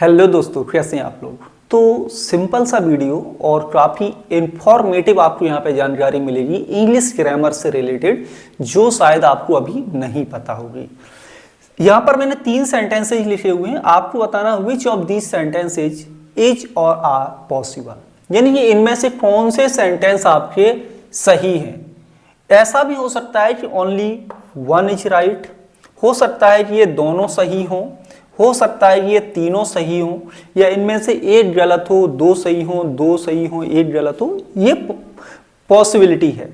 Hello दोस्तों, कैसे हैं आप लोग। तो सिंपल सा वीडियो और काफ़ी इंफॉर्मेटिव आपको यहाँ पे जानकारी मिलेगी इंग्लिश ग्रामर से रिलेटेड, जो शायद आपको अभी नहीं पता होगी। यहाँ पर मैंने 3 सेंटेंसेज लिखे हुए हैं, आपको बताना which of these sentences is और आर पॉसिबल, यानी कि इनमें से कौन से सेंटेंस आपके सही हैं। ऐसा भी हो सकता है कि ओनली वन इज राइट, हो सकता है कि ये दोनों सही हों, हो सकता है कि ये तीनों सही हों, या इनमें से एक गलत हो, दो सही हो, दो सही हो, एक गलत हो, ये पॉसिबिलिटी है।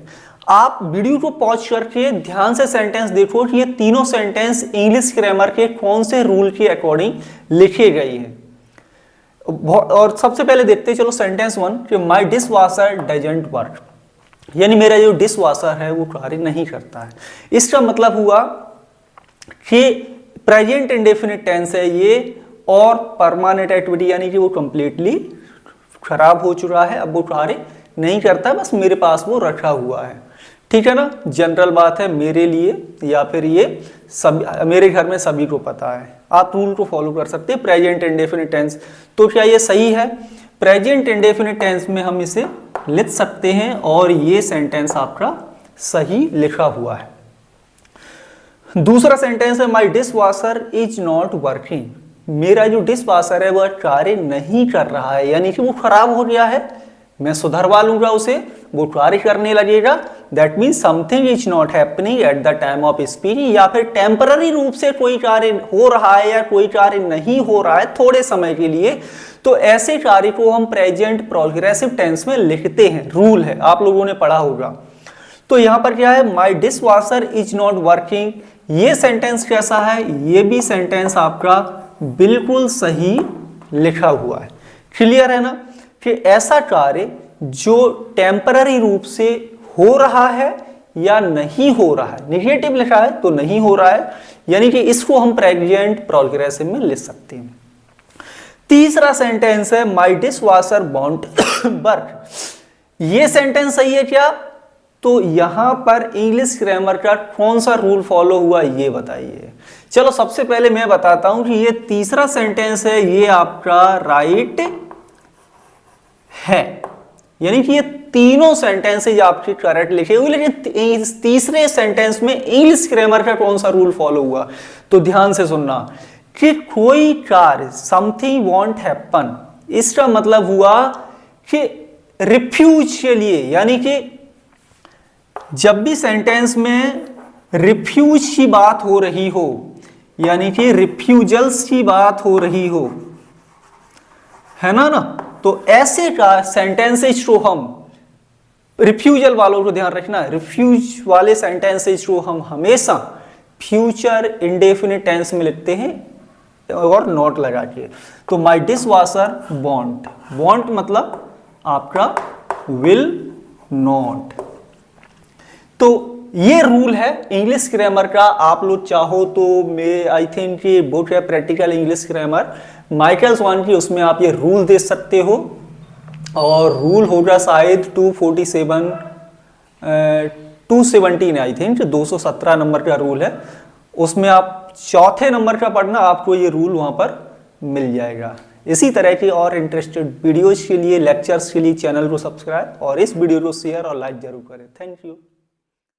आप वीडियो को पॉज करके ध्यान से सेंटेंस देखो कि ये तीनों सेंटेंस इंग्लिश ग्रामर के कौन से रूल के अकॉर्डिंग लिखे गए हैं। और सबसे पहले देखते चलो सेंटेंस 1 कि माई डिश वॉशर डजंट वर्क, यानी मेरा जो डिश वॉशर है वो कार्य नहीं करता है। इसका मतलब हुआ कि प्रेजेंट इंडेफिनिट टेंस है ये, और परमानेंट एक्टिविटी यानी कि वो कंप्लीटली खराब हो चुका है, अब वो कार्य नहीं करता, बस मेरे पास वो रखा हुआ है। ठीक है ना, जनरल बात है मेरे लिए, या फिर ये सब मेरे घर में सभी को पता है। आप रूल को फॉलो कर सकते हैं। प्रेजेंट इंडेफिनिट टेंस, तो क्या ये सही है? प्रेजेंट इंडेफिनिट टेंस में हम इसे लिख सकते हैं और ये सेंटेंस आपका सही लिखा हुआ है। दूसरा सेंटेंस है my dish washer is not working, मेरा जो डिश वॉशर है वह कार्य नहीं कर रहा है, यानी कि वो खराब हो गया है, मैं सुधरवा लूंगा उसे, वो कार्य करने लगेगा। That means something is not happening at the time of speech, या फिर टेम्पररी रूप से कोई कार्य हो रहा है या कोई कार्य नहीं हो रहा है थोड़े समय के लिए, तो ऐसे कार्य को हम प्रेजेंट प्रोग्रेसिव टेंस में लिखते हैं। रूल है, आप लोगों ने पढ़ा होगा। तो यहां पर क्या है, my dish washer is not working, ये सेंटेंस कैसा है? ये भी सेंटेंस आपका बिल्कुल सही लिखा हुआ है। क्लियर है ना, कि ऐसा कार्य जो टेम्पररी रूप से हो रहा है या नहीं हो रहा है, नेगेटिव लिखा है तो नहीं हो रहा है, यानी कि इसको हम प्रेजेंट प्रोग्रेसिव में लिख सकते हैं। तीसरा सेंटेंस है my dish washer want work, ये सेंटेंस सही है क्या? तो यहां पर इंग्लिश ग्रामर का कौन सा रूल फॉलो हुआ ये बताइए। चलो सबसे पहले मैं बताता हूं कि ये तीसरा सेंटेंस है, ये आपका राइट है, यानी कि ये तीनों सेंटेंसेज आपके करेक्ट लिखे हुए, लेकिन इस तीसरे सेंटेंस में इंग्लिश ग्रामर का कौन सा रूल फॉलो हुआ, तो ध्यान से सुनना कि कोई कार्य समथिंग वॉन्ट हैपन, इसका मतलब हुआ कि रिफ्यूज के लिए, यानी कि जब भी सेंटेंस में रिफ्यूज की बात हो रही हो, यानी कि रिफ्यूजल्स की बात हो रही हो, है ना, तो ऐसे का सेंटेंसेज को हम, रिफ्यूजल वालों को ध्यान रखना, रिफ्यूज वाले सेंटेंसेज को हम हमेशा फ्यूचर इंडेफिनिट टेंस में लिखते हैं और नॉट लगा के। तो माई डिश वॉशर वॉन्ट, वॉन्ट मतलब आपका विल नॉट। तो ये रूल है इंग्लिश ग्रामर का। आप लोग चाहो तो मैं आई थिंक ये बुक है प्रैक्टिकल इंग्लिश ग्रामर माइकल स्वान की, उसमें आप ये रूल दे सकते हो, और रूल होगा शायद 247 217 आई थिंक 217 नंबर का रूल है, उसमें आप चौथे नंबर का पढ़ना, आपको ये रूल वहां पर मिल जाएगा। इसी तरह की और इंटरेस्टेड वीडियोज के लिए, लेक्चर्स के लिए चैनल को सब्सक्राइब और इस वीडियो को शेयर और लाइक जरूर करें। Thank you.